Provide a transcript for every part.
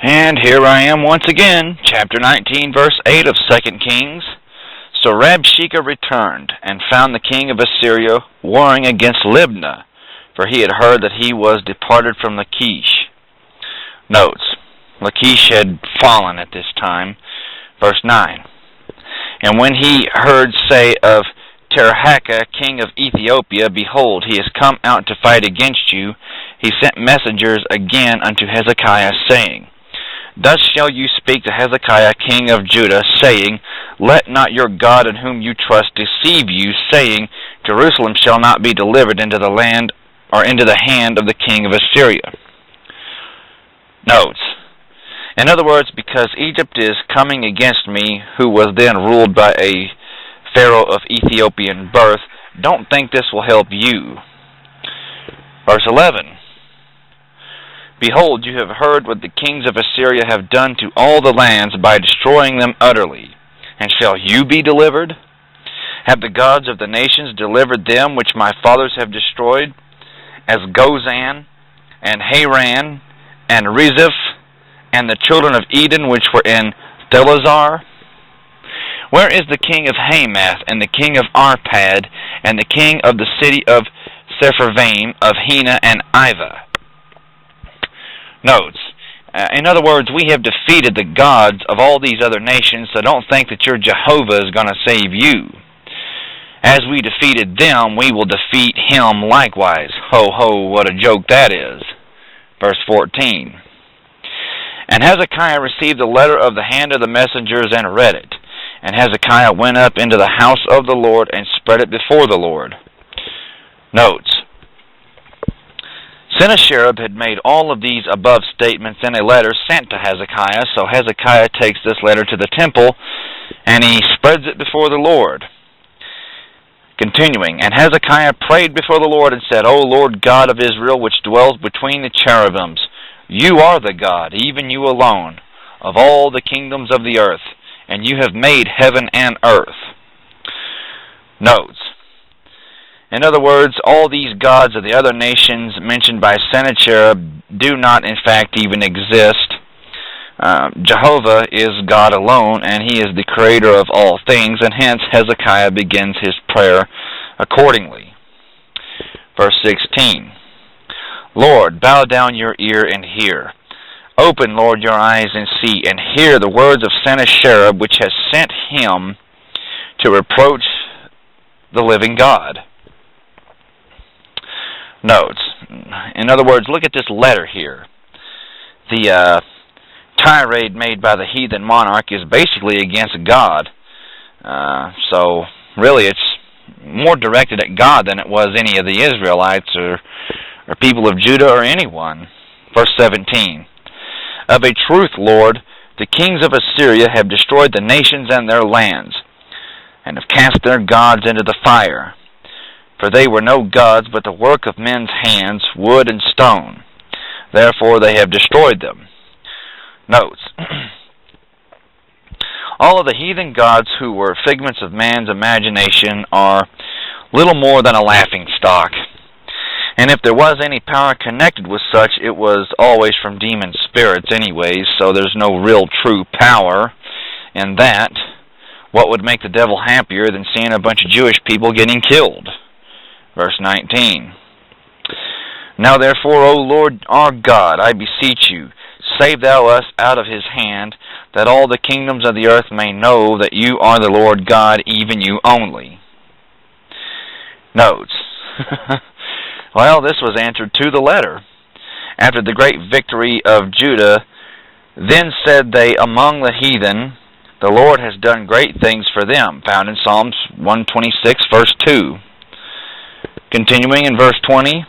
And here I am once again, chapter 19, verse 8 of 2 Kings. So Rabshakeh returned, and found the king of Assyria warring against Libnah, for he had heard that he was departed from Lachish. Notes, Lachish had fallen at this time. Verse 9. And when he heard say of Tirhakah, king of Ethiopia, behold, he is come out to fight against you, he sent messengers again unto Hezekiah, saying, Thus shall you speak to Hezekiah, king of Judah, saying, Let not your God in whom you trust deceive you, saying, Jerusalem shall not be delivered into the land or into the hand of the king of Assyria. Notes. In other words, because Egypt is coming against me, who was then ruled by a pharaoh of Ethiopian birth, don't think this will help you. Verse 11. Behold, you have heard what the kings of Assyria have done to all the lands by destroying them utterly. And shall you be delivered? Have the gods of the nations delivered them which my fathers have destroyed, as Gozan, and Haran, and Rezeph, and the children of Eden which were in Telassar? Where is the king of Hamath, and the king of Arpad, and the king of the city of Sepharvaim, of Hena and Ivah? Notes. In other words, we have defeated the gods of all these other nations, so don't think that your Jehovah is going to save you. As we defeated them, we will defeat him likewise. Ho, ho, what a joke that is. Verse 14. And Hezekiah received the letter of the hand of the messengers and read it. And Hezekiah went up into the house of the Lord and spread it before the Lord. Notes. Sennacherib had made all of these above statements in a letter sent to Hezekiah, so Hezekiah takes this letter to the temple, and he spreads it before the Lord. Continuing, and Hezekiah prayed before the Lord and said, O Lord God of Israel, which dwells between the cherubims, you are the God, even you alone, of all the kingdoms of the earth, and you have made heaven and earth. Notes. In other words, all these gods of the other nations mentioned by Sennacherib do not in fact even exist. Jehovah is God alone, and he is the creator of all things, and hence Hezekiah begins his prayer accordingly. Verse 16. Lord, bow down your ear and hear. Open, Lord, your eyes and see, and hear the words of Sennacherib, which has sent him to reproach the living God. Notes. In other words, look at this letter here. The tirade made by the heathen monarch is basically against God. So, really, it's more directed at God than it was any of the Israelites or people of Judah or anyone. Verse 17. Of a truth, Lord, the kings of Assyria have destroyed the nations and their lands, and have cast their gods into the fire. For they were no gods, but the work of men's hands, wood and stone. Therefore they have destroyed them. Notes. All of the heathen gods who were figments of man's imagination are little more than a laughingstock. And if there was any power connected with such, it was always from demon spirits anyways, so there's no real true power in that. What would make the devil happier than seeing a bunch of Jewish people getting killed? Verse 19. Now therefore, O Lord our God, I beseech you, save thou us out of his hand, that all the kingdoms of the earth may know that you are the Lord God, even you only. Notes. Well, this was answered to the letter. After the great victory of Judah, then said they among the heathen, the Lord has done great things for them, found in Psalms 126, verse 2. Continuing in verse 20,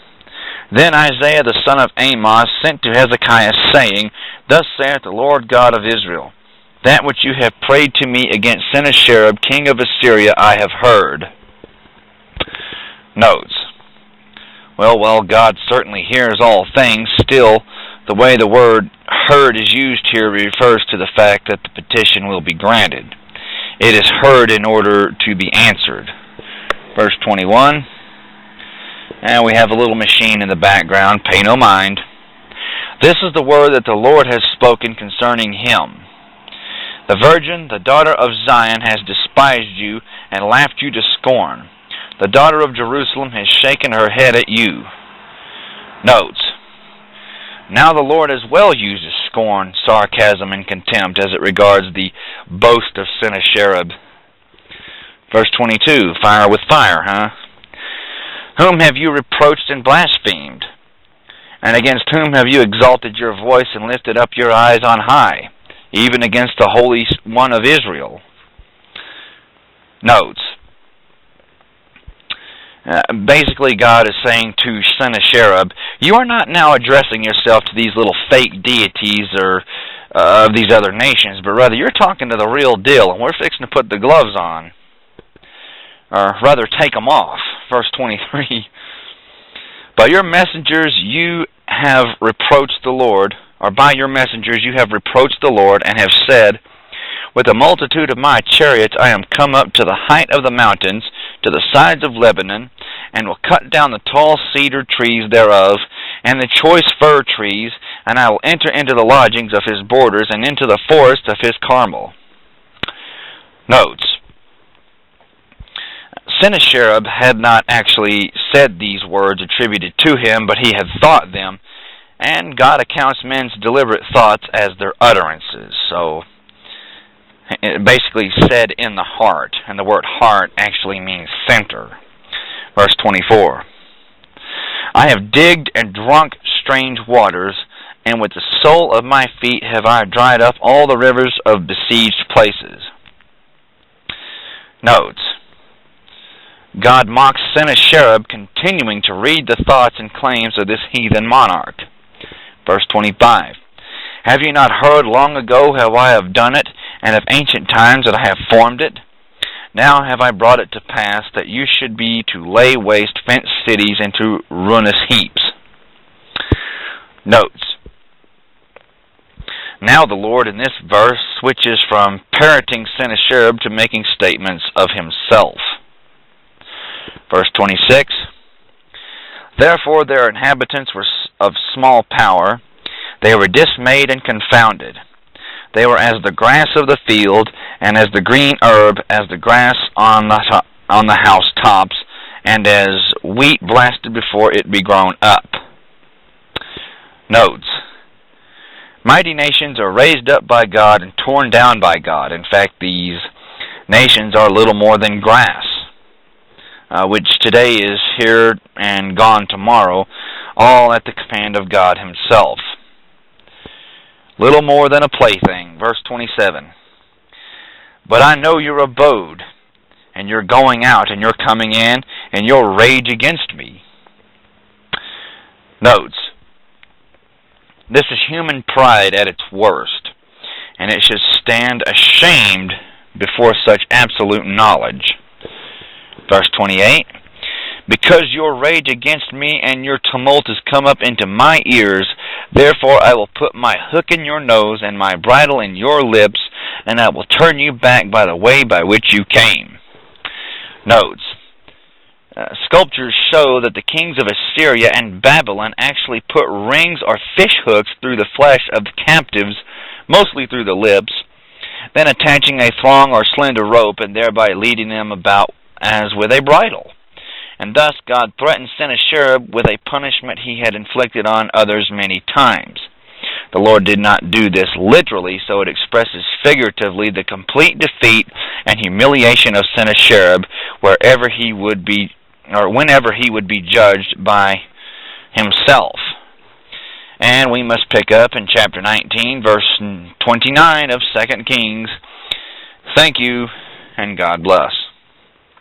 Then Isaiah the son of Amos sent to Hezekiah, saying, Thus saith the Lord God of Israel, That which you have prayed to me against Sennacherib, king of Assyria, I have heard. Notes. Well, while God certainly hears all things, still, the way the word heard is used here refers to the fact that the petition will be granted. It is heard in order to be answered. Verse 21. And we have a little machine in the background, pay no mind. This is the word that the Lord has spoken concerning him. The virgin, the daughter of Zion, has despised you and laughed you to scorn. The daughter of Jerusalem has shaken her head at you. Notes. Now the Lord as well uses scorn, sarcasm, and contempt as it regards the boast of Sennacherib. Verse 22, fire with fire, huh? Whom have you reproached and blasphemed? And against whom have you exalted your voice and lifted up your eyes on high, even against the Holy One of Israel? Notes. Basically, God is saying to Sennacherib, you are not now addressing yourself to these little fake deities or of these other nations, but rather you're talking to the real deal, and we're fixing to put the gloves on. Or rather, take them off. Verse 23. By your messengers you have reproached the Lord, or by your messengers you have reproached the Lord, and have said, with a multitude of my chariots I am come up to the height of the mountains, to the sides of Lebanon, and will cut down the tall cedar trees thereof, and the choice fir trees, and I will enter into the lodgings of his borders, and into the forest of his Carmel. Notes. Sennacherib had not actually said these words attributed to him, but he had thought them, and God accounts men's deliberate thoughts as their utterances. So, it basically said in the heart, and the word heart actually means center. Verse 24. I have digged and drunk strange waters, and with the sole of my feet have I dried up all the rivers of besieged places. Notes. God mocks Sennacherib, continuing to read the thoughts and claims of this heathen monarch. Verse 25. Have you not heard long ago how I have done it, and of ancient times that I have formed it? Now have I brought it to pass that you should be to lay waste fenced cities into ruinous heaps. Notes. Now the Lord in this verse switches from parroting Sennacherib to making statements of himself. Verse 26. Therefore their inhabitants were of small power. They were dismayed and confounded. They were as the grass of the field, and as the green herb, as the grass on the housetops, and as wheat blasted before it be grown up. Notes. Mighty nations are raised up by God and torn down by God. In fact, these nations are little more than grass, which today is here and gone tomorrow, all at the command of God himself. Little more than a plaything. Verse 27. But I know your abode, and your going out, and your coming in, and your rage against me. Notes. This is human pride at its worst, and it should stand ashamed before such absolute knowledge. Verse 28. Because your rage against me and your tumult has come up into my ears, therefore I will put my hook in your nose and my bridle in your lips, and I will turn you back by the way by which you came. Notes. Sculptures show that the kings of Assyria and Babylon actually put rings or fish hooks through the flesh of the captives, mostly through the lips, then attaching a thong or slender rope and thereby leading them about as with a bridle. And thus God threatened Sennacherib with a punishment he had inflicted on others many times. The Lord did not do this literally, so it expresses figuratively the complete defeat and humiliation of Sennacherib wherever he would be, or whenever he would be judged by himself. And we must pick up in chapter 19, verse 29 of 2 Kings. Thank you, and God bless.